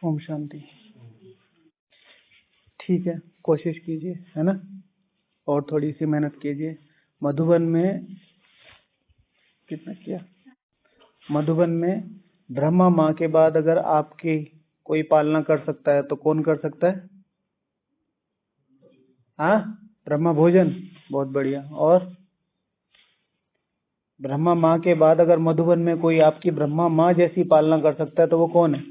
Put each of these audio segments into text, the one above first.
ओम शांति। ठीक है, कोशिश कीजिए, है ना, और थोड़ी सी मेहनत कीजिए। मधुबन में कितना किया? मधुबन में ब्रह्मा माँ के बाद अगर आपकी कोई पालना कर सकता है तो कौन कर सकता है? हाँ, ब्रह्मा भोजन, बहुत बढ़िया। और ब्रह्मा माँ के बाद अगर मधुबन में कोई आपकी ब्रह्मा माँ जैसी पालना कर सकता है तो वो कौन है?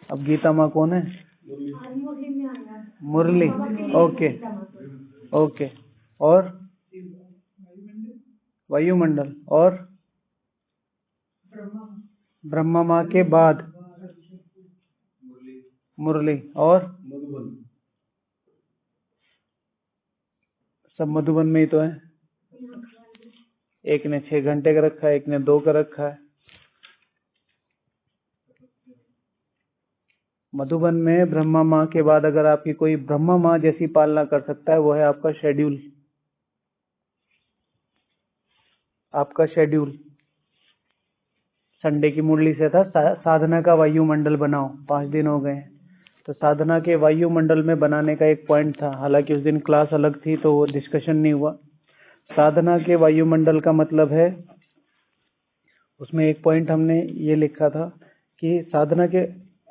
अब गीता माँ कौन है? मुरली। Okay okay. और वायुमंडल। और ब्रह्मा माँ के बाद मुरली। और सब मधुबन में ही तो है। एक ने 6 घंटे का रखा है, एक ने 2 का रखा है। मधुबन में ब्रह्मा माँ के बाद अगर आपकी कोई ब्रह्मा माँ जैसी पालना कर सकता है वो है आपका शेड्यूल। आपका शेड्यूल संडे की मुरली से था साधना का वायुमंडल बनाओ। 5 दिन हो गए, तो साधना के वायुमंडल में बनाने का एक पॉइंट था, हालांकि उस दिन क्लास अलग थी तो वो डिस्कशन नहीं हुआ। साधना के वायुमंडल का मतलब है, उसमें एक पॉइंट हमने ये लिखा था कि साधना के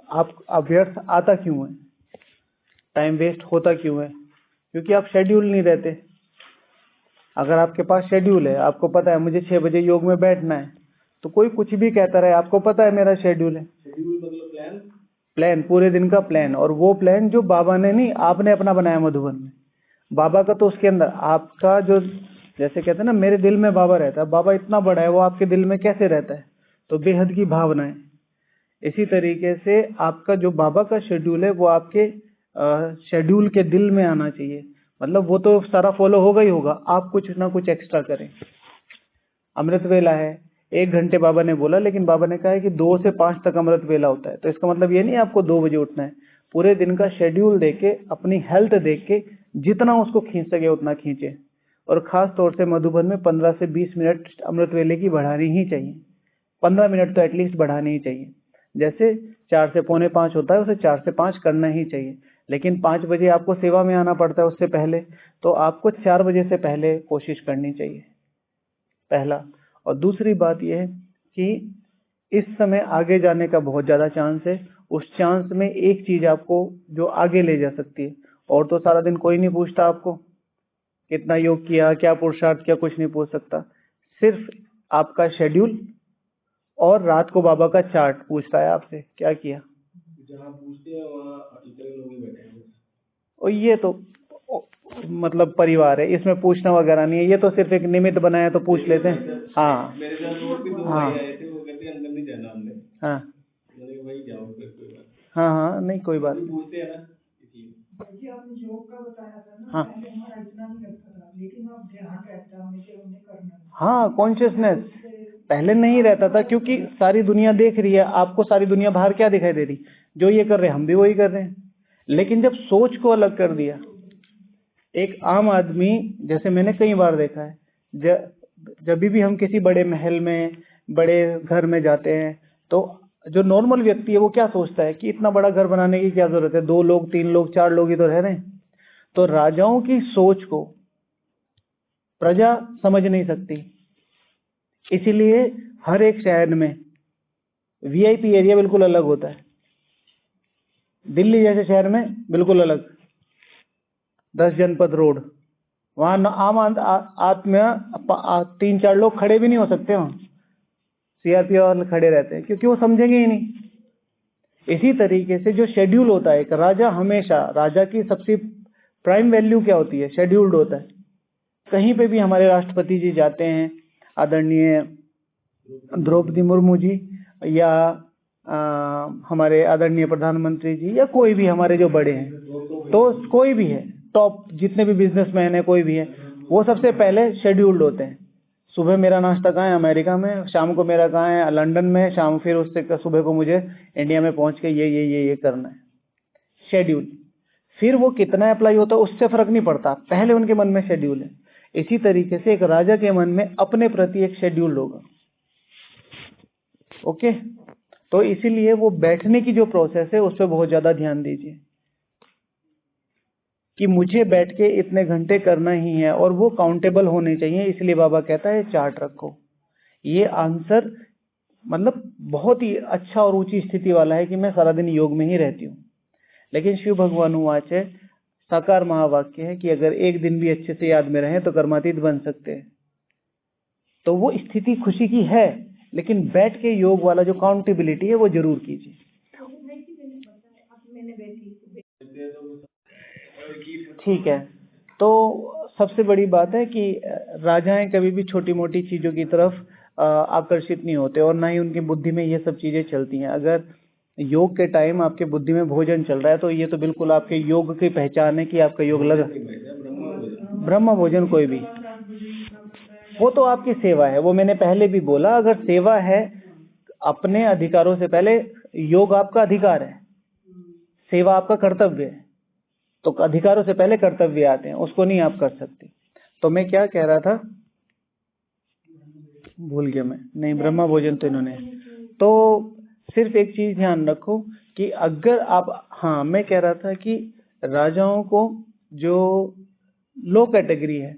आप अव्यर्थ आता क्यों है, टाइम वेस्ट होता क्यों है? क्योंकि आप शेड्यूल नहीं रहते। अगर आपके पास शेड्यूल है, आपको पता है मुझे 6 बजे योग में बैठना है, तो कोई कुछ भी कहता रहे, आपको पता है मेरा शेड्यूल है। शेड्यूल मतलब प्लान, प्लान पूरे दिन का प्लान। और वो प्लान जो बाबा ने नहीं, आपने अपना बनाया मधुबन में। बाबा का तो उसके अंदर आपका जो, जैसे कहते हैं ना मेरे दिल में बाबा रहता है, बाबा इतना बड़ा है, वो आपके दिल में कैसे रहता है? तो बेहद की भावना है। इसी तरीके से आपका जो बाबा का शेड्यूल है वो आपके शेड्यूल के दिल में आना चाहिए। मतलब वो तो सारा फॉलो होगा ही होगा, आप कुछ ना कुछ एक्स्ट्रा करें। अमृत वेला है, 1 घंटे बाबा ने बोला, लेकिन बाबा ने कहा है कि 2 से 5 तक अमृत वेला होता है। तो इसका मतलब ये नहीं आपको 2 बजे उठना है। पूरे दिन का शेड्यूल देख के, अपनी हेल्थ देख के जितना उसको खींच सके उतना खींचे। और खास तौर से मधुबन में 15 से 20 मिनट अमृत वेले की बढ़ानी ही चाहिए। 15 मिनट तो एटलीस्ट बढ़ानी ही चाहिए। जैसे 4 से पौने 5 होता है, उसे 4 से 5 करना ही चाहिए। लेकिन 5 बजे आपको सेवा में आना पड़ता है उससे पहले, तो आपको 4 बजे से पहले कोशिश करनी चाहिए, पहला। और दूसरी बात यह है कि इस समय आगे जाने का बहुत ज्यादा चांस है। उस चांस में एक चीज आपको जो आगे ले जा सकती है, और तो सारा दिन कोई नहीं पूछता आपको कितना योग किया, क्या पुरुषार्थ किया, कुछ नहीं पूछ सकता। सिर्फ आपका शेड्यूल और रात को बाबा का चार्ट पूछता है आपसे क्या किया। जहाँ पूछते हैं वहाँ इतने लोग ही बैठे हैं। और ये तो मतलब परिवार है, इसमें पूछना वगैरह नहीं है। ये तो सिर्फ एक निमित्त बनाया तो पूछ लेते हैं। हाँ, मेरे साथ और भी 2 भाई आए थे, वो कहते अंदर नहीं जाना हमने। हाँ, वही जाओ फिर, कोई बात। हाँ हाँ, नहीं कोई बात नहीं, पूछते हैं ना इसलिए। आपने योग का बताया था ना, हाँ, पहले हमारा इतना नहीं लगता था, लेकिन अब ध्यान रहता है हमेशा उन्हें करना। हाँ, कॉन्शियसनेस पहले नहीं रहता था, क्योंकि सारी दुनिया देख रही है आपको। सारी दुनिया बाहर क्या दिखाई दे रही? जो ये कर रहे हैं हम भी वही कर रहे हैं। लेकिन जब सोच को अलग कर दिया, एक आम आदमी, जैसे मैंने कई बार देखा है, जब भी हम किसी बड़े महल में, बड़े घर में जाते हैं, तो जो नॉर्मल व्यक्ति है वो क्या सोचता है कि इतना बड़ा घर बनाने की क्या जरूरत है, 2 लोग 3 लोग 4 लोग ही तो रह रहे हैं। तो राजाओं की सोच को प्रजा समझ नहीं सकती, इसीलिए हर एक शहर में वीआईपी एरिया बिल्कुल अलग होता है। दिल्ली जैसे शहर में बिल्कुल अलग, 10 जनपद रोड, वहां आम आदमी 3-4 लोग खड़े भी नहीं हो सकते, वहां सीआरपी वाले खड़े रहते हैं, क्योंकि वो समझेंगे ही नहीं। इसी तरीके से जो शेड्यूल होता है, एक राजा हमेशा, राजा की सबसे प्राइम वैल्यू क्या होती है? शेड्यूल्ड होता है। कहीं पे भी हमारे राष्ट्रपति जी जाते हैं, आदरणीय द्रौपदी मुर्मू जी, या हमारे आदरणीय प्रधानमंत्री जी, या कोई भी हमारे जो बड़े हैं, तो कोई भी है, टॉप जितने भी बिजनेसमैन है, कोई भी है, वो सबसे पहले शेड्यूल्ड होते हैं। सुबह मेरा नाश्ता कहाँ है? अमेरिका में। शाम को मेरा कहाँ है? लंदन में। शाम फिर उससे सुबह को मुझे इंडिया में पहुंच के ये करना है। शेड्यूल। फिर वो कितना अप्लाई होता है उससे फर्क नहीं पड़ता, पहले उनके मन में शेड्यूल है। इसी तरीके से एक राजा के मन में अपने प्रति एक शेड्यूल होगा। ओके, तो इसीलिए वो बैठने की जो प्रोसेस है उस पर बहुत ज्यादा ध्यान दीजिए कि मुझे बैठ के इतने घंटे करना ही है, और वो काउंटेबल होने चाहिए। इसलिए बाबा कहता है चार्ट रखो। ये आंसर मतलब बहुत ही अच्छा और ऊंची स्थिति वाला है कि मैं सारा दिन योग में ही रहती हूँ। लेकिन शिव भगवान वाच है, साकार महावाक्य है कि अगर एक दिन भी अच्छे से याद में रहे तो कर्मातीत बन सकते हैं। तो वो स्थिति खुशी की है, लेकिन बैठ के योग वाला जो काउंटेबिलिटी है वो जरूर कीजिए। ठीक है। तो सबसे बड़ी बात है कि राजाएं कभी भी छोटी मोटी चीजों की तरफ आकर्षित नहीं होते, और ना ही उनकी बुद्धि में ये सब चीजें चलती हैं। अगर योग के टाइम आपके बुद्धि में भोजन चल रहा है तो ये तो बिल्कुल आपके योग की पहचान है कि आपका योग लगा। ब्रह्म भोजन कोई भी, वो तो आपकी सेवा है। वो मैंने पहले भी बोला, अगर सेवा है अपने अधिकारों से पहले, योग आपका अधिकार है, सेवा आपका कर्तव्य है। तो अधिकारों से पहले कर्तव्य आते हैं, उसको नहीं आप कर सकते। तो मैं क्या कह रहा था, भूल गया मैं। नहीं, ब्रह्मा भोजन तो इन्होंने। तो सिर्फ एक चीज ध्यान रखो कि अगर आप, हाँ मैं कह रहा था कि राजाओं को जो लो कैटेगरी है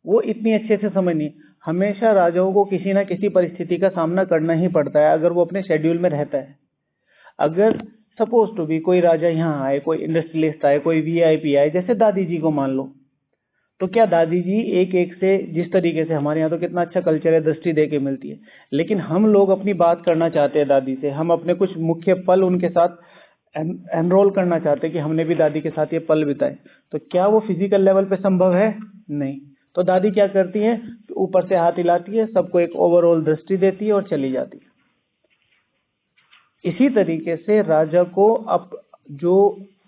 वो इतनी अच्छे से समझ नहीं। हमेशा राजाओं को किसी ना किसी परिस्थिति का सामना करना ही पड़ता है अगर वो अपने शेड्यूल में रहता है। अगर सपोज टू बी कोई राजा यहाँ आए, कोई इंडस्ट्रियलिस्ट आए, कोई वीआईपी आए, जैसे दादी जी को मान लो, तो क्या दादी जी एक एक से, जिस तरीके से हमारे यहाँ तो कितना अच्छा कल्चर है, दृष्टि दे के मिलती है, लेकिन हम लोग अपनी बात करना चाहते हैं दादी से, हम अपने कुछ मुख्य पल उनके साथ एनरोल करना चाहते हैं कि हमने भी दादी के साथ ये पल बिताए, तो क्या वो फिजिकल लेवल पे संभव है? नहीं। तो दादी क्या करती है, ऊपर से हाथ हिलाती है, सबको एक ओवरऑल दृष्टि देती है और चली जाती है। इसी तरीके से राजा को अब जो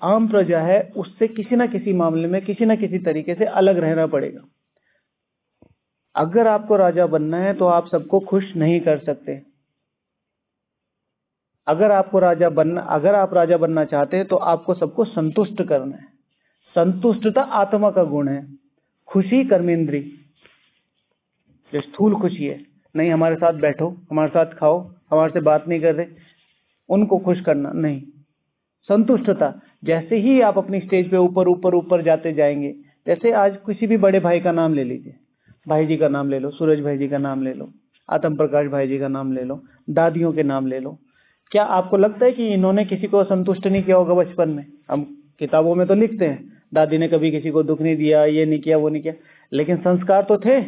आम प्रजा है उससे किसी ना किसी मामले में, किसी ना किसी तरीके से अलग रहना पड़ेगा। अगर आपको राजा बनना है तो आप सबको खुश नहीं कर सकते। अगर आप राजा बनना चाहते हैं तो आपको सबको संतुष्ट करना है। संतुष्टता आत्मा का गुण है, खुशी कर्मेंद्री। जो स्थूल खुशी है, नहीं हमारे साथ बैठो, हमारे साथ खाओ, हमारे से बात नहीं कर रहे, उनको खुश करना नहीं। संतुष्टता, जैसे ही आप अपनी स्टेज पे ऊपर ऊपर ऊपर जाते जाएंगे, जैसे आज किसी भी बड़े भाई का नाम ले लीजिए, भाई जी का नाम ले लो, सूरज भाई जी का नाम ले लो, आत्म प्रकाश भाई जी का नाम ले लो, दादियों के नाम ले लो। क्या आपको लगता है कि इन्होंने किसी को संतुष्ट नहीं किया होगा बचपन में? हम किताबों में तो लिखते हैं दादी ने कभी किसी को दुख नहीं दिया, ये नहीं किया, वो नहीं किया, लेकिन संस्कार तो थे।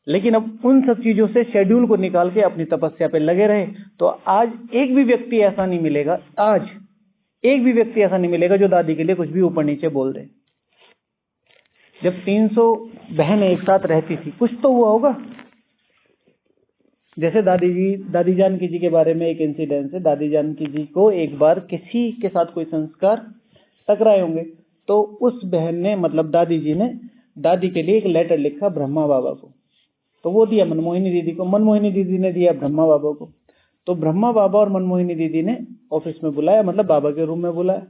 लेकिन अब उन सब चीजों से शेड्यूल को निकाल के अपनी तपस्या पे लगे रहे। तो आज एक भी व्यक्ति ऐसा नहीं मिलेगा, आज एक भी व्यक्ति ऐसा नहीं मिलेगा जो दादी के लिए कुछ भी ऊपर नीचे बोल दे। जब 300 बहनें एक साथ रहती थी, कुछ तो हुआ होगा। जैसे दादी जानकी जी के बारे में एक इंसिडेंस है। दादी जानकी जी को एक बार किसी के साथ कोई संस्कार टकराए होंगे, तो उस बहन ने, मतलब दादी जी ने, दादी के लिए एक लेटर लिखा ब्रह्मा बाबा को। तो वो दिया मनमोहिनी दीदी को, मनमोहिनी दीदी ने दिया ब्रह्मा बाबा को। तो ब्रह्मा बाबा और मनमोहिनी दीदी ने ऑफिस में बुलाया, मतलब बाबा के रूम में बुलाया।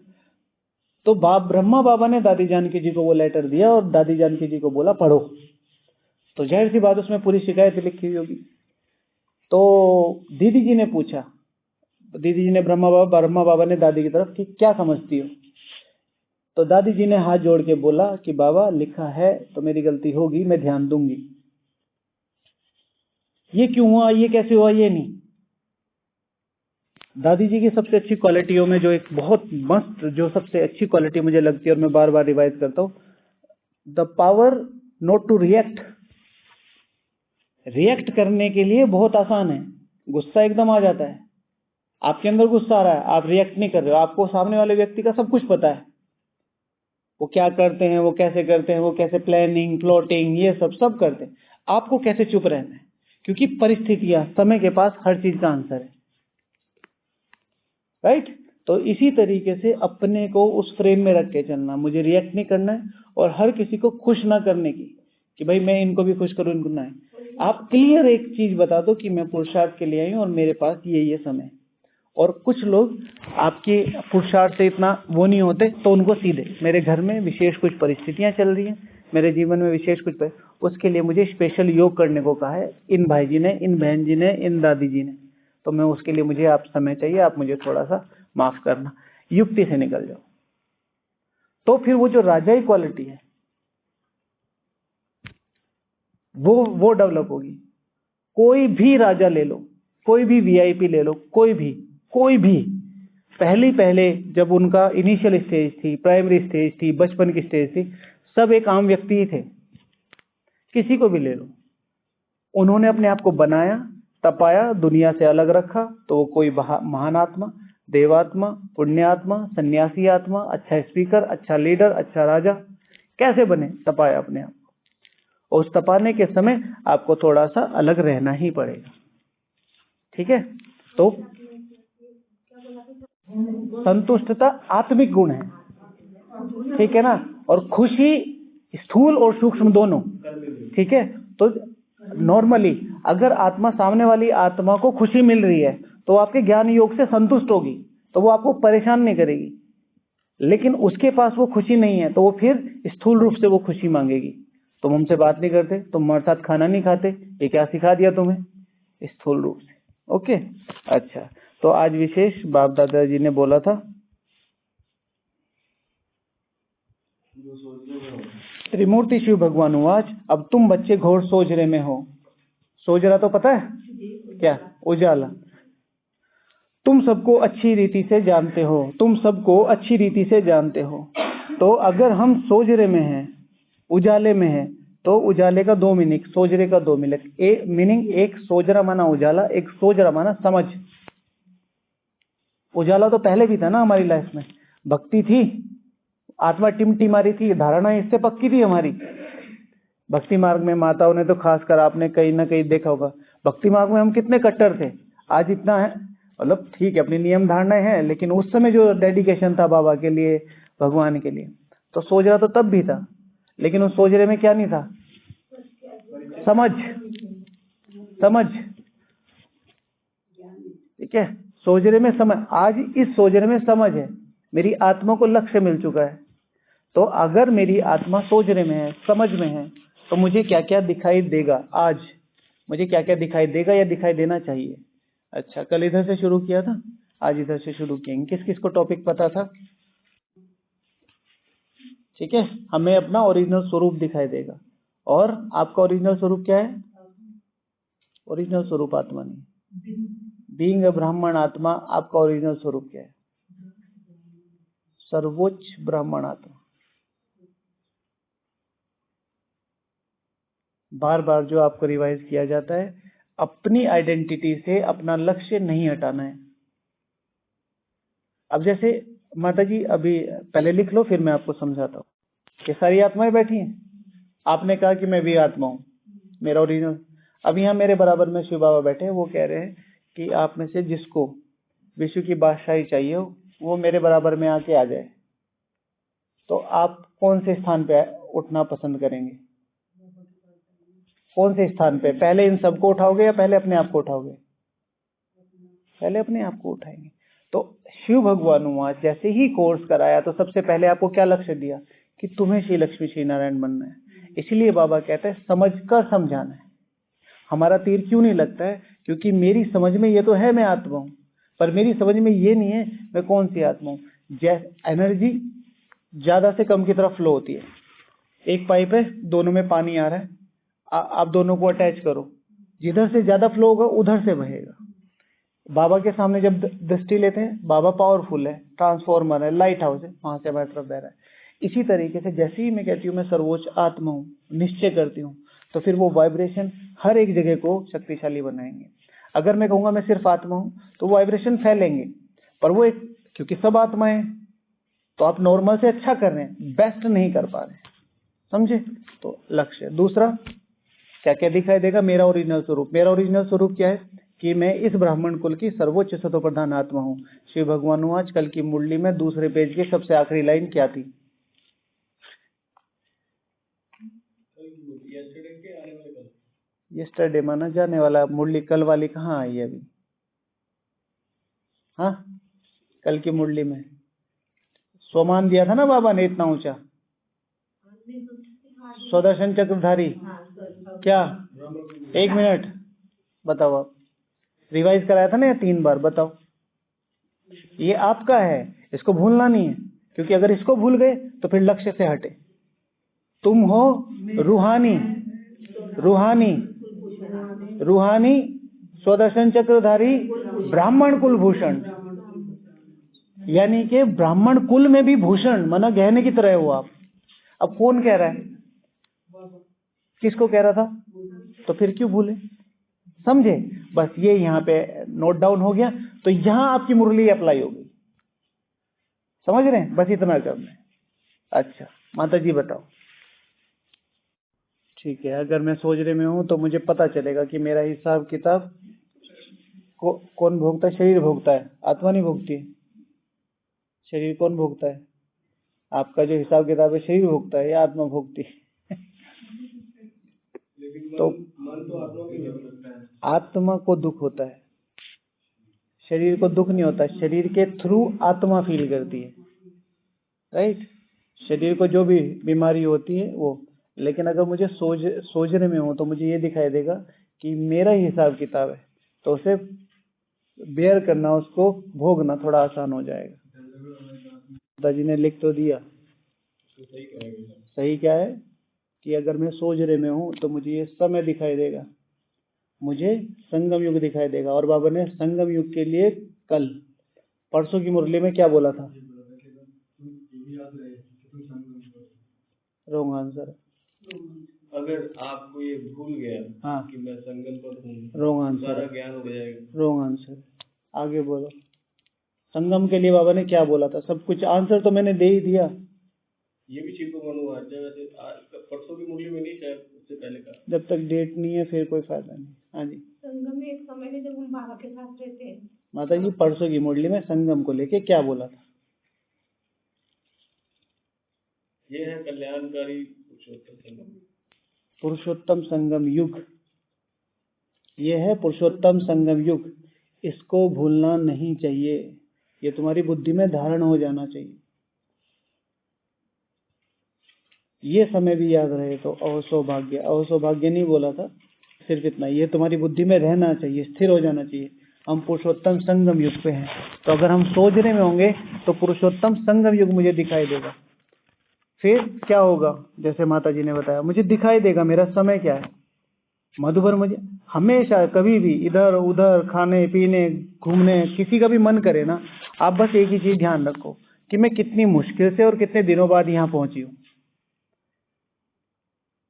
तो ब्रह्मा बाबा ने दादी जानकी जी को वो लेटर दिया और दादी जानकी जी को बोला पढ़ो। तो जाहिर सी बात उसमें पूरी शिकायत लिखी हुई होगी। तो दीदी जी ने पूछा, दीदी जी ने ब्रह्मा बाबा ने दादी की तरफ कि क्या समझती हो? तो दादी जी ने हाथ जोड़ के बोला कि बाबा लिखा है तो मेरी गलती होगी, मैं ध्यान दूंगी। ये क्यों हुआ, ये कैसे हुआ, ये नहीं। दादी जी की सबसे अच्छी क्वालिटियों में जो एक बहुत मस्त, जो सबसे अच्छी क्वालिटी मुझे लगती है और मैं बार बार रिवाइज करता हूँ, the power not to react. React करने के लिए बहुत आसान है, गुस्सा एकदम आ जाता है, आपके अंदर गुस्सा आ रहा है, आप रिएक्ट नहीं कर रहे हो, आपको सामने वाले व्यक्ति का सब कुछ पता है, वो क्या करते हैं, वो कैसे करते हैं, वो कैसे प्लानिंग प्लॉटिंग ये सब करते हैं। आपको कैसे चुप रहना है, क्योंकि परिस्थितियां, समय के पास हर चीज का आंसर है, राइट। तो इसी तरीके से अपने को उस फ्रेम में रख के चलना, मुझे रिएक्ट नहीं करना है और हर किसी को खुश ना करने की कि भाई मैं इनको भी खुश करूं, इनको ना है। आप क्लियर एक चीज बता दो कि मैं पुरुषार्थ के लिए आई हूं और मेरे पास ये समय। और कुछ लोग आपके पुरुषार्थ से इतना वो नहीं होते, तो उनको सीधे, मेरे घर में विशेष कुछ परिस्थितियां चल रही हैं, मेरे जीवन में विशेष कुछ उसके लिए मुझे स्पेशल योग करने को कहा है इन भाई जी ने, इन बहन जी ने, इन दादी जी ने, तो मैं उसके लिए मुझे आप समय चाहिए, आप मुझे थोड़ा सा माफ करना, युक्ति से निकल जाओ। तो फिर वो जो राजाई क्वालिटी है वो डेवलप होगी। कोई भी राजा ले लो, कोई भी वीआईपी ले लो, कोई भी पहले जब उनका इनिशियल स्टेज थी, प्राइमरी स्टेज थी, बचपन की स्टेज थी, सब एक आम व्यक्ति ही थे। किसी को भी ले लो, उन्होंने अपने आप को बनाया, तपाया, दुनिया से अलग रखा, तो वो कोई महान आत्मा, देवात्मा, पुण्यात्मा, सन्यासी आत्मा, अच्छा स्पीकर, अच्छा लीडर, अच्छा राजा कैसे बने? तपाया अपने आप। और उस तपाने के समय आपको थोड़ा सा अलग रहना ही पड़ेगा। ठीक है? तो संतुष्टता आत्मिक गुण है, ठीक है ना? और खुशी स्थूल और सूक्ष्म दोनों, ठीक है? तो नॉर्मली अगर आत्मा सामने वाली आत्मा को खुशी मिल रही है तो आपके ज्ञान योग से संतुष्ट होगी, तो वो आपको परेशान नहीं करेगी। लेकिन उसके पास वो खुशी नहीं है तो वो फिर स्थूल रूप से वो खुशी मांगेगी। तुम हमसे बात नहीं करते, तुम हमारे साथ खाना नहीं खाते, ये क्या सिखा दिया तुम्हें? स्थूल रूप से। ओके, अच्छा, तो आज विशेष बाप दादाजी ने बोला था त्रिमूर्ति शिव भगवान उवाच, अब तुम बच्चे घोर सोजरे में हो। सोजरा तो पता है क्या? उजाला। तुम सबको अच्छी रीति से जानते हो, तुम सबको अच्छी रीति से जानते हो। तो अगर हम सोजरे में हैं, उजाले में हैं, तो उजाले का दो मीनिंग, सोजरे का दो मीनिंग। एक सोजरा माना उजाला, एक सोजरा माना समझ। उजाला तो पहले भी था ना हमारी लाइफ में, भक्ति थी, आत्मा टिमटिमारी थी, धारणा इससे पक्की थी हमारी। भक्ति मार्ग में माताओं ने तो खासकर आपने कहीं ना कहीं देखा होगा, भक्ति मार्ग में हम कितने कट्टर थे। आज इतना है, मतलब ठीक है अपनी नियम धारणाएं हैं, लेकिन उस समय जो डेडिकेशन था बाबा के लिए, भगवान के लिए, तो सोजरा तो तब भी था। लेकिन उस सोजरे में क्या नहीं था? समझ। ठीक है, सोजरे में समझ। आज इस सोजरे में समझ है, मेरी आत्मा को लक्ष्य मिल चुका है। तो अगर मेरी आत्मा सोजरे में है, समझ में है, तो मुझे क्या क्या दिखाई देगा? आज मुझे क्या क्या दिखाई देगा या दिखाई देना चाहिए? अच्छा, कल इधर से शुरू किया था, आज इधर से शुरू किएंगे। किस किस को टॉपिक पता था? ठीक है, हमें अपना ओरिजिनल स्वरूप दिखाई देगा। और आपका ओरिजिनल स्वरूप क्या है? ओरिजिनल स्वरूप आत्मा नहीं, बीइंग अ ब्राह्मण आत्मा। आपका ओरिजिनल स्वरूप क्या है? सर्वोच्च ब्राह्मण आत्मा। बार बार जो आपको रिवाइज किया जाता है, अपनी आइडेंटिटी से अपना लक्ष्य नहीं हटाना है। अब जैसे माता जी, अभी पहले लिख लो, फिर मैं आपको समझाता हूँ। ये सारी आत्माएं बैठी हैं, आपने कहा कि मैं भी आत्मा हूँ, मेरा ओरिजिनल। अब यहाँ मेरे बराबर में शिव बाबा बैठे हैं, वो कह रहे हैं कि आप में से जिसको विश्व की बादशाही चाहिए हो, वो मेरे बराबर में आके आ जाए। तो आप कौन से स्थान पे उठना पसंद करेंगे? कौन से स्थान पे? पहले इन सबको उठाओगे या पहले अपने आप को उठाओगे? पहले अपने आप को उठाएंगे। तो शिव भगवान हुआ, जैसे ही कोर्स कराया तो सबसे पहले आपको क्या लक्ष्य दिया कि तुम्हें श्री लक्ष्मी श्री नारायण बनना है। इसलिए बाबा कहते हैं समझ कर समझाना है। हमारा तीर क्यों नहीं लगता है? क्योंकि मेरी समझ में ये तो है मैं आत्मा हूँ, पर मेरी समझ में ये नहीं है मैं कौन सी आत्मा हूँ। एनर्जी ज्यादा से कम की तरफ फ्लो होती है। एक पाइप है, दोनों में पानी आ रहा है, आप दोनों को अटैच करो, जिधर से ज्यादा फ्लो होगा उधर से बहेगा। बाबा के सामने जब दृष्टि लेते हैं, बाबा पावरफुल है, ट्रांसफॉर्मर है, लाइट हाउस है, वहां से हमारी तरफ बह रहा है। इसी तरीके से जैसे ही मैं कहती हूँ मैं सर्वोच्च आत्मा हूँ, निश्चय करती हूँ, तो फिर वो वाइब्रेशन हर एक जगह को शक्तिशाली बनाएंगे। अगर मैं कहूंगा मैं सिर्फ आत्मा हूँ, तो वाइब्रेशन फैलेंगे, पर वो एक, क्योंकि सब आत्माएं, तो आप नॉर्मल से अच्छा कर रहे हैं, बेस्ट नहीं कर पा रहे, समझे? तो लक्ष्य। दूसरा क्या क्या दिखाई देगा? मेरा ओरिजिनल स्वरूप। मेरा ओरिजिनल स्वरूप क्या है? कि मैं इस ब्राह्मण कुल की सर्वोच्च सतो प्रधान आत्मा हूँ। शिव भगवान हूँ। आजकल की मुरली में दूसरे पेज की सबसे आखिरी लाइन क्या थी? यस्टरडे माना जाने वाला, मुरली कल वाली कहाँ आई है अभी? हाँ, कल की मुरली में सोमान दिया था ना बाबा ने इतना ऊंचा, स्वदर्शन चक्रधारी। क्या? एक मिनट बताओ आप। रिवाइज कराया था ना ये 3 बार, बताओ। ये आपका है, इसको भूलना नहीं है, क्योंकि अगर इसको भूल गए तो फिर लक्ष्य से हटे। तुम हो रूहानी, रूहानी, रूहानी स्वदर्शन चक्रधारी ब्राह्मण कुलभूषण, यानी कि ब्राह्मण कुल में भी भूषण माना गहने की तरह हो आप। अब कौन कह रहा है? किसको कह रहा था? तो फिर क्यों भूले? समझे? बस ये यहाँ पे नोट डाउन हो गया, तो यहां आपकी मुरली अप्लाई होगी। समझ रहे हैं? बस इतना करना है। अच्छा माता जी बताओ। ठीक है, अगर मैं सोचने में हूं तो मुझे पता चलेगा कि मेरा हिसाब किताब कौन भोगता है? शरीर भोगता है, आत्मा नहीं भोगती है। शरीर कौन भोगता है? आपका जो हिसाब किताब है शरीर भोगता है या आत्मा भोगती है? तो मन तो आत्मा को ही लगता है। आत्मा को दुख होता है, शरीर को दुख नहीं होता। शरीर के थ्रू आत्मा फील करती है, राइट? शरीर को जो भी बीमारी होती है वो, लेकिन अगर मुझे सोचने में हो तो मुझे ये दिखाई देगा कि मेरा ही हिसाब किताब है, तो उसे बेयर करना, उसको भोगना थोड़ा आसान हो जाएगा। दादाजी ने लिख तो दिया। सही क्या है कि अगर मैं सोचने में हूं तो मुझे ये समय दिखाई देगा, मुझे संगम युग दिखाई देगा। और बाबा ने संगम युग के लिए कल परसों की मुरली में क्या बोला था? Wrong answer. अगर आपको ये भूल गया हाँ कि मैं संगम पर हूँ, रॉन्ग आंसर, सारा ज्ञान हो जाएगा। Wrong answer. आगे बोलो। संगम के लिए बाबा ने क्या बोला था? सब कुछ आंसर तो मैंने दे ही दिया। ये भी चीज को मालूम है वैसे परसों की मुरली में नहीं, शायद उससे पहले का। जब तक डेट नहीं है फिर कोई फायदा नहीं। हाँ जी। संगम में एक समय है जब हम बाबा के साथ रहते हैं। माता जी परसों की मुरली में संगम को लेके क्या बोला था? ये है कल्याणकारी पुरुषोत्तम संगम। पुरुषोत्तम संगम युग, ये है पुरुषोत्तम संगम युग। इसको भूलना नहीं चाहिए, ये तुम्हारी बुद्धि में धारण हो जाना चाहिए। ये समय भी याद रहे तो अवसौभाग्य, अवसौभाग्य नहीं बोला था, सिर्फ इतना, ये तुम्हारी बुद्धि में रहना चाहिए, स्थिर हो जाना चाहिए। हम पुरुषोत्तम संगम युग पे हैं, तो अगर हम सोचने में होंगे तो पुरुषोत्तम संगम युग मुझे दिखाई देगा। फिर क्या होगा? जैसे माता जी ने बताया, मुझे दिखाई देगा मेरा समय क्या है। मधुबर मुझे हमेशा कभी भी इधर उधर खाने पीने घूमने किसी का भी मन करे ना, आप बस एक ही चीज ध्यान रखो कि मैं कितनी मुश्किल से और कितने दिनों बाद यहाँ पहुंची हूँ।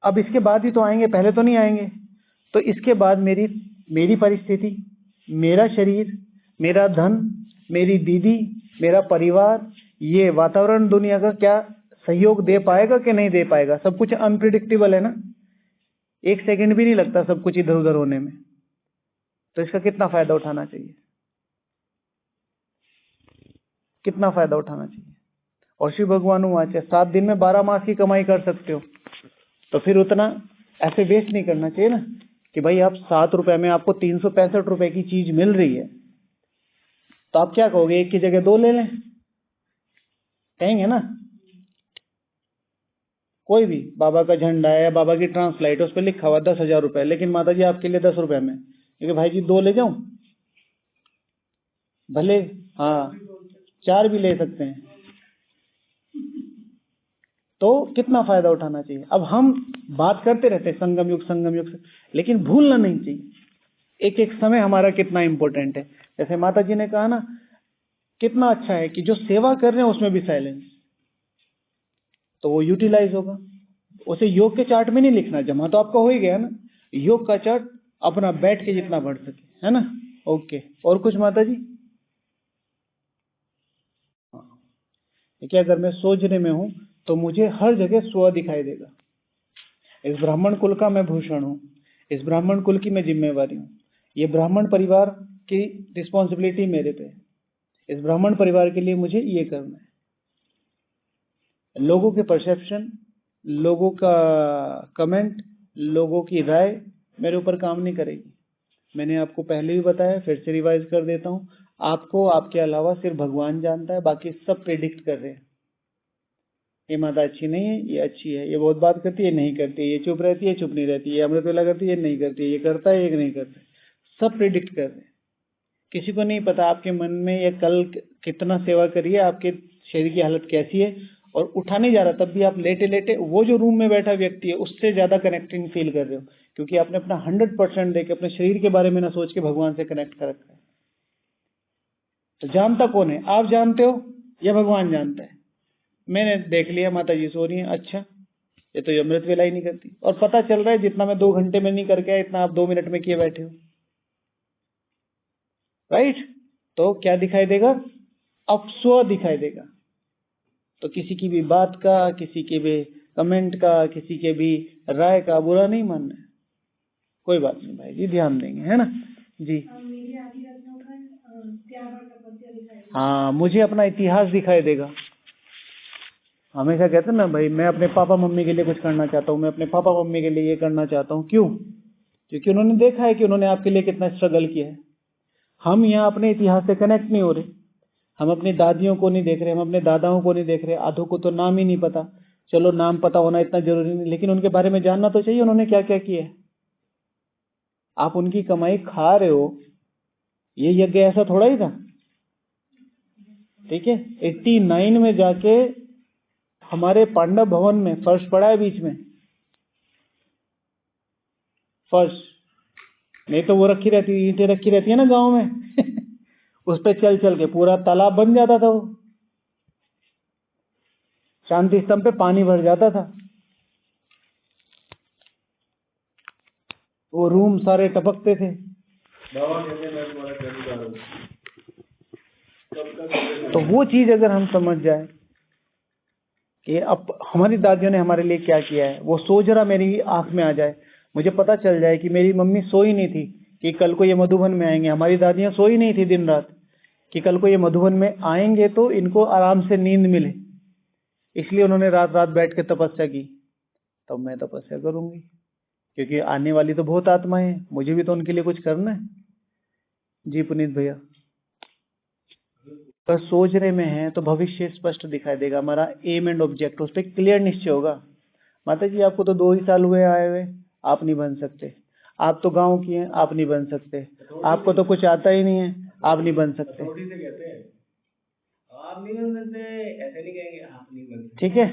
अब इसके बाद ही तो आएंगे, पहले तो नहीं आएंगे। तो इसके बाद मेरी परिस्थिति, मेरा शरीर, मेरा धन, मेरी दीदी, मेरा परिवार, ये वातावरण दुनिया का क्या सहयोग दे पाएगा कि नहीं दे पाएगा? सब कुछ अनप्रिडिक्टेबल है ना, एक सेकंड भी नहीं लगता सब कुछ इधर उधर होने में। तो इसका कितना फायदा उठाना चाहिए, कितना फायदा उठाना चाहिए। और शिव भगवान वाचे 7 दिन में 12 मास की कमाई कर सकते हो, तो फिर उतना ऐसे वेस्ट नहीं करना चाहिए ना कि भाई आप 7 रुपए में आपको 365 रुपए की चीज मिल रही है, तो आप क्या कहोगे? एक की जगह 2 ले लें, कहेंगे ना? कोई भी बाबा का झंडा है, बाबा की ट्रांसलाइट है, उस पर लिखा हुआ 10,000 रुपए, लेकिन माता जी आपके लिए 10 रुपए में, क्योंकि भाई जी 2 ले जाऊं, भले हाँ 4 भी ले सकते हैं, तो कितना फायदा उठाना चाहिए। अब हम बात करते रहते हैं संगम युग संगम युग से, लेकिन भूलना नहीं चाहिए एक एक समय हमारा कितना इंपॉर्टेंट है। जैसे माता जी ने कहा ना, कितना अच्छा है कि जो सेवा कर रहे हैं उसमें भी साइलेंस, तो वो यूटिलाइज होगा। उसे योग के चार्ट में नहीं लिखना, जमा तो आपका हो ही गया ना, योग का चार्ट अपना बैठ के जितना बढ़ सके, है ना? ओके, और कुछ माता जी? देखिए अगर मैं सोचने में हूं तो मुझे हर जगह स्व दिखाई देगा। इस ब्राह्मण कुल का मैं भूषण हूं, इस ब्राह्मण कुल की मैं जिम्मेवारी हूं, ये ब्राह्मण परिवार की रिस्पॉन्सिबिलिटी मेरे पे है, इस ब्राह्मण परिवार के लिए मुझे ये करना है। लोगों के परसेप्शन, लोगों का कमेंट, लोगों की राय मेरे ऊपर काम नहीं करेगी। मैंने आपको पहले भी बताया, फिर से रिवाइज कर देता हूं, आपको आपके अलावा सिर्फ भगवान जानता है, बाकी सब प्रेडिक्ट कर रहे हैं। ये माता अच्छी नहीं है, ये अच्छी है, ये बहुत बात करती है, नहीं करती है, ये चुप रहती है, चुप नहीं रहती है, ये अमृत वेला करती है, ये नहीं करती है, ये करता है, ये नहीं करता है, सब प्रेडिक्ट कर रहे हैं। किसी को नहीं पता आपके मन में या कल कितना सेवा करिए, आपके शरीर की हालत कैसी है, और उठा नहीं जा रहा तब भी आप लेटे लेटे वो जो रूम में बैठा व्यक्ति है उससे ज्यादा कनेक्टिंग फील कर रहे हो, क्योंकि आपने अपना 100% देके अपने शरीर के बारे में ना सोच के भगवान से कनेक्ट कर रखा है। तो जानता कौन है? आप जानते हो या भगवान जानता है? मैंने देख लिया माता जी सो रही है, अच्छा ये तो अमृत वेला ही नहीं करती, और पता चल रहा है जितना मैं 2 घंटे में नहीं करके आया इतना आप 2 मिनट में किए बैठे हो, राइट? तो क्या दिखाई देगा? अपस्व दिखाई देगा। तो किसी की भी बात का, किसी के भी कमेंट का, किसी के भी राय का बुरा नहीं मानना है। कोई बात नहीं भाई जी, ध्यान देंगे, है ना जी। मेरी आदि रत्नों का त्याग और तपस्या दिखाई देगी। हाँ, मुझे अपना इतिहास दिखाई देगा। हमेशा कहते हैं ना भाई, मैं अपने पापा मम्मी के लिए कुछ करना चाहता हूँ, मैं अपने पापा मम्मी के लिए ये करना चाहता हूँ। क्यों? क्योंकि उन्होंने देखा है कि उन्होंने आपके लिए कितना स्ट्रगल किया है। हम यहाँ अपने इतिहास से कनेक्ट नहीं हो रहे, हम अपनी दादियों को नहीं देख रहे, हम अपने दादाओं को नहीं देख रहे, आधों को तो नाम ही नहीं पता। चलो नाम पता होना इतना जरूरी नहीं, लेकिन उनके बारे में जानना तो चाहिए उन्होंने क्या क्या किया है। आप उनकी कमाई खा रहे हो, ये यज्ञ ऐसा थोड़ा ही था, ठीक है? 89 में जाके हमारे पांडव भवन में फर्श पड़ा है बीच में, फर्श नहीं तो वो रखी रहती, ईंटें रखी रहती है ना गांव में उस पे चल चल के पूरा तालाब बन जाता था। वो शांति स्तंभ पे पानी भर जाता था, वो रूम सारे टपकते थे। बाबा कहते हैं मैं तुम्हारा चौकीदार हूँ। तो वो चीज अगर हम समझ जाए कि अब हमारी दादियों ने हमारे लिए क्या किया है, वो सोजरा मेरी आंख में आ जाए, मुझे पता चल जाए कि मेरी मम्मी सोई नहीं थी कि कल को ये मधुबन में आएंगे, हमारी दादियां सोई नहीं थी दिन रात कि कल को ये मधुबन में आएंगे तो इनको आराम से नींद मिले, इसलिए उन्होंने रात रात बैठ के तपस्या की। तब मैं तपस्या करूंगी, क्योंकि आने वाली तो बहुत आत्माएं हैं, मुझे भी तो उनके लिए कुछ करना है। जी पुनीत भैया, अगर सोच रहे में है तो भविष्य स्पष्ट दिखाई देगा, हमारा एम एंड ऑब्जेक्ट उस पर क्लियर निश्चय होगा। माता जी आपको तो 2 ही साल हुए आए हुए, आप नहीं बन सकते। आप तो गांव की हैं, आप नहीं बन सकते। आपको तो कुछ आता ही नहीं है, आप नहीं बन सकते। अथॉरिटी से कहते हैं आप नहीं बन सकते, ऐसे नहीं कहेंगे आप नहीं बन सकते, ठीक है?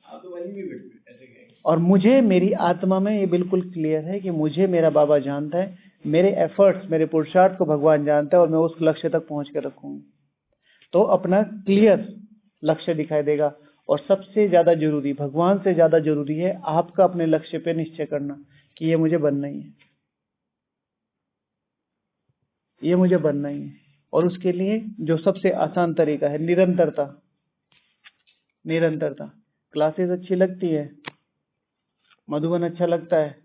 आप तो वहीं भी बैठते ऐसे कहेंगे। और मुझे मेरी आत्मा में ये बिल्कुल क्लियर है कि मुझे मेरा बाबा जानता है, मेरे एफर्ट्स, मेरे पुरुषार्थ को भगवान जानता है, और मैं उस लक्ष्य तक पहुंच कर रखूंगा। तो अपना क्लियर लक्ष्य दिखाई देगा। और सबसे ज्यादा जरूरी, भगवान से ज्यादा जरूरी है आपका अपने लक्ष्य पे निश्चय करना कि ये मुझे बनना ही है, ये मुझे बनना ही है। और उसके लिए जो सबसे आसान तरीका है, निरंतरता। निरंतरता। क्लासेस अच्छी लगती है, मधुबन अच्छा लगता है,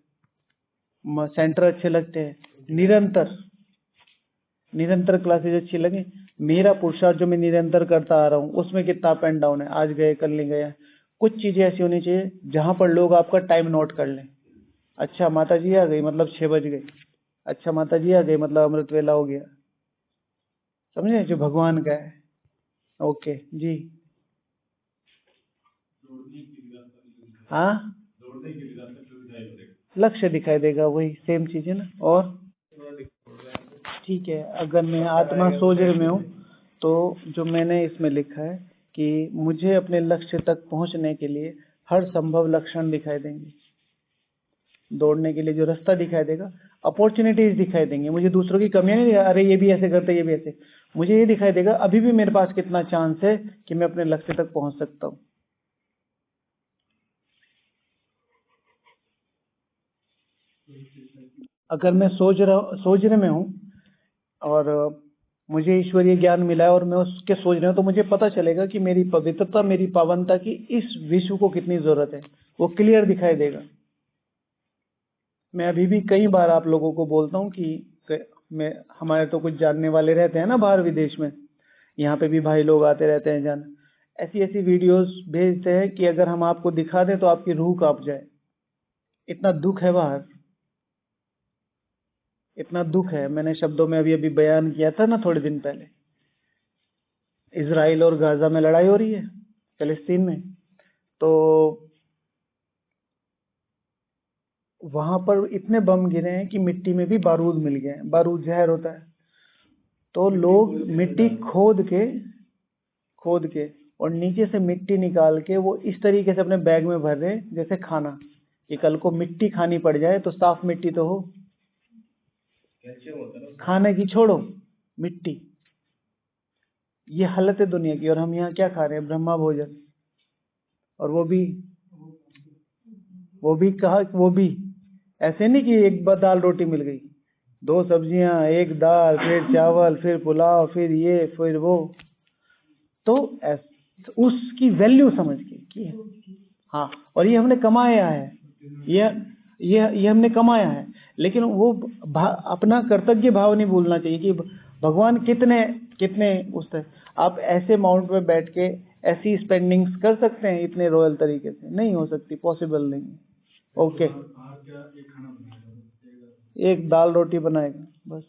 सेंटर अच्छे लगते हैं, निरंतर निरंतर क्लासेस अच्छी लगे। मेरा पुरुषार्थ जो मैं निरंतर करता आ रहा हूँ उसमें कितना अप एंड डाउन है, आज गए कल नहीं गया। कुछ चीजें ऐसी होनी चाहिए जहां पर लोग आपका टाइम नोट कर लें। अच्छा माता जी आ गई मतलब 6 बज गए, अच्छा माता जी आ गई मतलब अमृत वेला हो गया। समझे? जो भगवान का है। ओके जी। हाँ, लक्ष्य दिखाई देगा, वही सेम चीज है ना। और ठीक है, अगर मैं आत्मा सोजरे में हूँ तो जो मैंने इसमें लिखा है कि मुझे अपने लक्ष्य तक पहुंचने के लिए हर संभव लक्षण दिखाई देंगे। दौड़ने के लिए जो रास्ता दिखाई देगा, अपॉर्चुनिटीज दिखाई देंगी। मुझे दूसरों की कमियां नहीं दिखाई, अरे ये भी ऐसे करते, ये भी ऐसे। मुझे ये दिखाई देगा अभी भी मेरे पास कितना चांस है कि मैं अपने लक्ष्य तक पहुंच सकता हूँ। अगर मैं सोजरे में हूँ और मुझे ईश्वरीय ज्ञान मिला है और मैं उसके सोच रहा हूँ, तो मुझे पता चलेगा कि मेरी पवित्रता, मेरी पावनता की इस विश्व को कितनी जरूरत है, वो क्लियर दिखाई देगा। मैं अभी भी कई बार आप लोगों को बोलता हूँ कि मैं, हमारे तो कुछ जानने वाले रहते हैं ना बाहर विदेश में, यहाँ पे भी भाई लोग आते रहते हैं जान, ऐसी ऐसी वीडियोस भेजते हैं कि अगर हम आपको दिखा दें तो आपकी रूह कांप जाए। इतना दुख है बाहर, इतना दुख है। मैंने शब्दों में अभी अभी बयान किया था ना थोड़े दिन पहले, इजराइल और गाजा में लड़ाई हो रही है, फिलिस्तीन में, तो वहां पर इतने बम गिरे हैं कि मिट्टी में भी बारूद मिल गए हैं। बारूद जहर होता है, तो लोग मिट्टी खोद के और नीचे से मिट्टी निकाल के वो इस तरीके से अपने बैग में भर रहे हैं जैसे खाना, कि कल को मिट्टी खानी पड़ जाए तो साफ मिट्टी तो हो, कैल्शियम होता है ना। खाने की छोड़ो मिट्टी। ये हालत है दुनिया की। और हम यहाँ क्या खा रहे हैं? ब्रह्मा भोजन। और वो भी ऐसे नहीं कि एक दाल रोटी मिल गई, 2 सब्जियां, एक दाल, फिर चावल, फिर पुलाव, फिर ये, फिर वो। तो उसकी वैल्यू समझ के कि हाँ, और ये हमने कमाया है, ये हमने कमाया है। लेकिन वो अपना कर्तव्य भाव नहीं भूलना चाहिए कि भगवान कितने उससे आप ऐसे अमाउंट में बैठ के ऐसी स्पेंडिंग्स कर सकते हैं इतने रॉयल तरीके से? नहीं हो सकती, पॉसिबल नहीं है। ओके, एक दाल रोटी बनाएगा बस।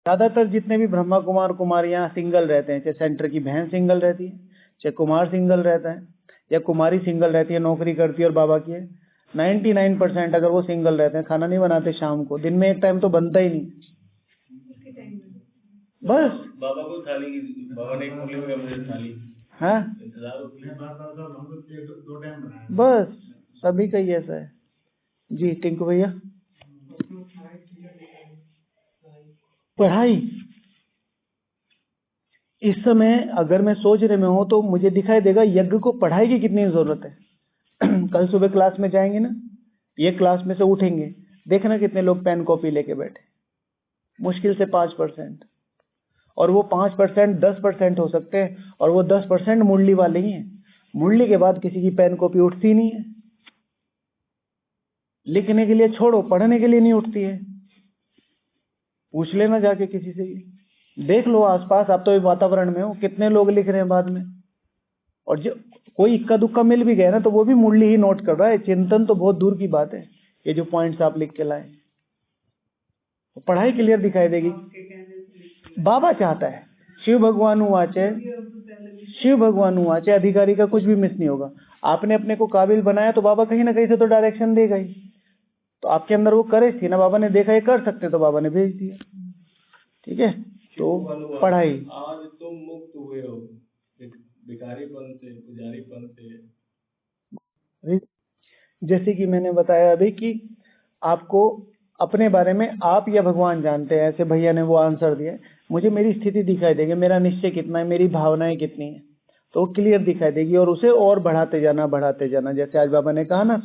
ज्यादातर जितने भी ब्रह्मा कुमार कुमारियां सिंगल रहते हैं, चाहे सेंटर की बहन सिंगल रहती है, चाहे कुमार सिंगल रहता है, या कुमारी सिंगल रहती है, नौकरी करती है और बाबा की है, 99% अगर वो सिंगल रहते हैं, खाना नहीं बनाते शाम को, दिन में एक टाइम तो बनता ही नहीं। बस बाबा को थाली, बाबा ने एक मुरली में मुझे थाली, हाँ, इंतजार होती है। बस सभी का ही ऐसा है जी। टिंकू भैया, पढ़ाई इस समय अगर मैं सोच रहे में हूं तो मुझे दिखाई देगा यज्ञ को पढ़ाई की कितनी जरूरत है। कल सुबह क्लास में जाएंगे ना, ये क्लास में से उठेंगे, देखना कितने लोग पेन कॉपी लेके बैठे, मुश्किल से 5%। और वो 5% 10% हो सकते हैं, और वो 10% मुरली वाले ही हैं। मुरली के बाद किसी की पेन कॉपी उठती नहीं है, लिखने के लिए छोड़ो, पढ़ने के लिए नहीं उठती है। पूछ लेना जाके किसी से, देख लो आसपास, आप तो इस वातावरण में हो, कितने लोग लिख रहे हैं बाद में। और जो कोई इक्का दुक्का मिल भी गया ना, तो वो भी मुरली ही नोट कर रहा है। चिंतन तो बहुत दूर की बात है। ये जो पॉइंट्स आप लिख के लाए, तो पढ़ाई क्लियर दिखाई देगी। बाबा चाहता है, शिव भगवान हुआचे अधिकारी का कुछ भी मिस नहीं होगा। आपने अपने को काबिल बनाया तो बाबा कहीं ना कहीं से तो डायरेक्शन देगा ही। तो आपके अंदर वो करेज थी ना, बाबा ने देखा ये कर सकते, तो बाबा ने भेज दिया। ठीक है, तो पढ़ाई। आज तुम मुक्त हुए हो भिखारीपन से, पुजारीपन से। जैसे कि मैंने बताया अभी कि आपको अपने बारे में आप या भगवान जानते हैं, ऐसे भैया ने वो आंसर दिया। मुझे मेरी स्थिति दिखाई देगी, मेरा निश्चय कितना है, मेरी भावनाएं कितनी है, तो क्लियर दिखाई देगी। और उसे और बढ़ाते जाना। जैसे आज बाबा ने कहा ना,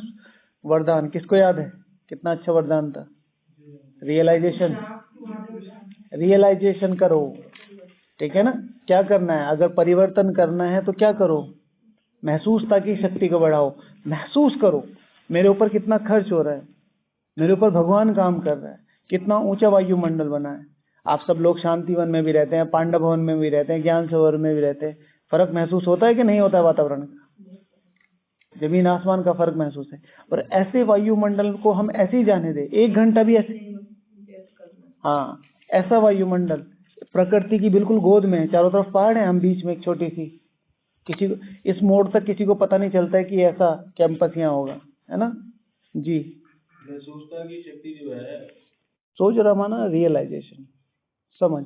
वरदान किसको याद है? कितना अच्छा वरदान था। रियलाइजेशन करो। ठीक है ना? क्या करना है? अगर परिवर्तन करना है तो क्या करो? महसूसता की शक्ति को बढ़ाओ। महसूस करो मेरे ऊपर कितना खर्च हो रहा है, मेरे ऊपर भगवान काम कर रहा है, कितना ऊंचा वायुमंडल बना है। आप सब लोग शांतिवन में भी रहते हैं, पांडव भवन में भी रहते हैं, ज्ञान सरोवर में भी रहते हैं। फर्क महसूस होता है कि नहीं होता है? वातावरण का, जमीन आसमान का फर्क महसूस है। और ऐसे वायुमंडल को हम ऐसे ही जाने दें, 1 घंटा भी ऐसे। हाँ, ऐसा वायुमंडल प्रकृति की बिल्कुल गोद में है, चारों तरफ पहाड़ है, हम बीच में एक छोटी सी, किसी इस मोड़ तक किसी को पता नहीं चलता है कि ऐसा कैंपस यहाँ होगा, है ना जी। महसूसता की शक्ति जो है, सोच रहा माना रियलाइजेशन, समझ।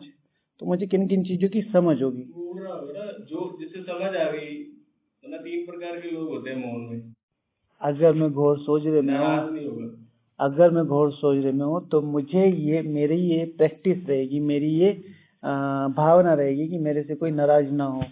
तो मुझे किन किन चीजों की समझ होगी, पूरा जो जिससे समझ आ गई। तो ना 3 प्रकार के लोग होते हैं मौन में। अगर मैं घोर सोच रहे में हूँ, अगर मैं घोर सोच रहे में हूँ, तो मुझे ये मेरी ये प्रैक्टिस रहेगी, मेरी ये भावना रहेगी कि मेरे से कोई नाराज ना हो,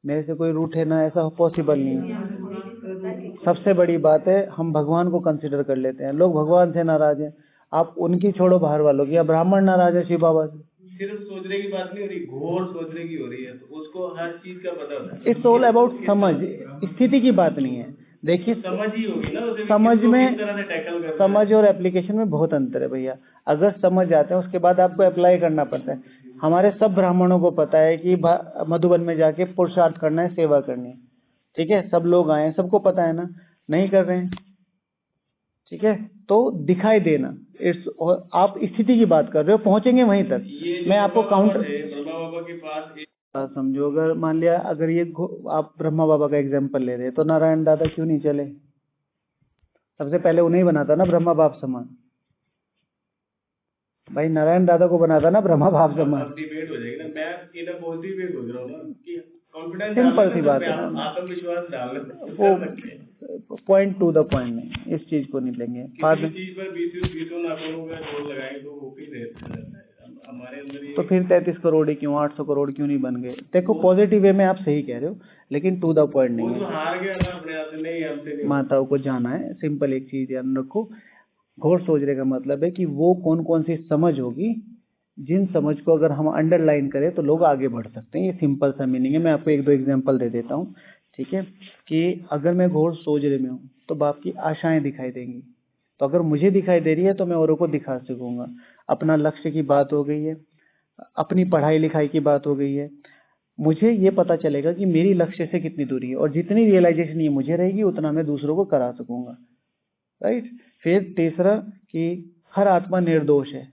मेरे से कोई रूठे ना, ऐसा पॉसिबल नहीं है। सबसे बड़ी बात है, हम भगवान को कंसिडर कर लेते हैं। लोग भगवान से नाराज हैं, आप उनकी छोड़ो, बाहर वालों की। या ब्राह्मण नाराज है शिव बाबा से, सिर्फ सोचने की बात नहीं हो रही, घोर सोचने की हो रही है, तो उसको हर चीज का पता होता है। इट्स ऑल अबाउट समझ, स्थिति की बात नहीं है। देखिए, समझ ही होगी ना, उसे समझ में, किस तरह से टैकल करना है। समझ और एप्लीकेशन में बहुत अंतर है भैया। अगर समझ जाते हैं उसके बाद आपको अप्लाई करना पड़ता है। हमारे सब ब्राह्मणों को पता है कि मधुबन में जाके पुरुषार्थ करना है, सेवा करनी है। ठीक है, सब लोग आए, सबको पता है ना, नहीं कर रहे हैं। ठीक है, तो दिखाई देना, आप स्थिति की बात कर रहे हो, पहुंचेंगे वहीं तक। मैं आपको काउंटर, ब्रह्मा बाबा के पास समझो, अगर मान लिया, अगर ये आप ब्रह्मा बाबा का एग्जाम्पल ले रहे हैं, तो नारायण दादा क्यों नहीं चले? सबसे पहले उन्हें ही बनाता ना ब्रह्मा बाप समान। भाई नारायण दादा को बनाता ना ब्रह्मा भाव समाज। अब डिबेट हो जाएगी ना, मैं इन अ पॉजिटिव वे सोच रहा हूँ ना कि कॉन्फिडेंस सिंपल सी बात है ना, आत्मविश्वास डालना वो पॉइंट टू द पॉइंट नहीं, इस चीज को नहीं लेंगे। बाद किसी चीज पर 20 नाखूनों का जोर लगाएं तो वो ही रहता है हमारे अंदर ये। तो फिर 33 करोड़ ही क्यों, 800 करोड़ क्यों नहीं बन गए? देखो पॉजिटिव वे में आप सही कह रहे हो, लेकिन टू द पॉइंट नहीं वो तो है। हार गया ना अपने आप से, नहीं हमसे नहीं। माताओं को जाना है, सिंपल एक चीज ध्यान रखो, घोर सोचने का मतलब है कि वो कौन कौन सी समझ होगी जिन समझ को अगर हम अंडरलाइन करें तो लोग आगे बढ़ सकते हैं। ये सिंपल सा मीनिंग है। मैं आपको एक दो एग्जांपल दे देता हूँ, ठीक है? कि अगर मैं घोर सोच रहे में हूँ तो बाप की आशाएं दिखाई देंगी, तो अगर मुझे दिखाई दे रही है तो मैं औरों को दिखा सकूंगा। अपना लक्ष्य की बात हो गई है, अपनी पढ़ाई लिखाई की बात हो गई है, मुझे ये पता चलेगा कि मेरी लक्ष्य से कितनी दूरी है, और जितनी रियलाइजेशन ये मुझे रहेगी उतना मैं दूसरों को करा सकूंगा, राइट? फिर तीसरा कि हर आत्मा निर्दोष है,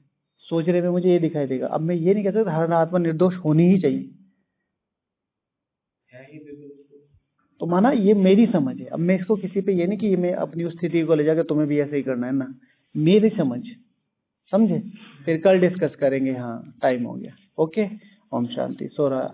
सोचने में मुझे ये दिखाई देगा। अब मैं ये नहीं कह सकता हर आत्मा निर्दोष होनी ही चाहिए, तो माना ये मेरी समझ है। अब मैं इसको किसी पे ये नहीं कि ये मैं अपनी उस स्थिति को ले जाकर तुम्हें भी ऐसे ही करना है ना, मेरी समझ, समझे? फिर कल डिस्कस करेंगे। हाँ टाइम हो गया, ओके। ओम शांति। सो रहा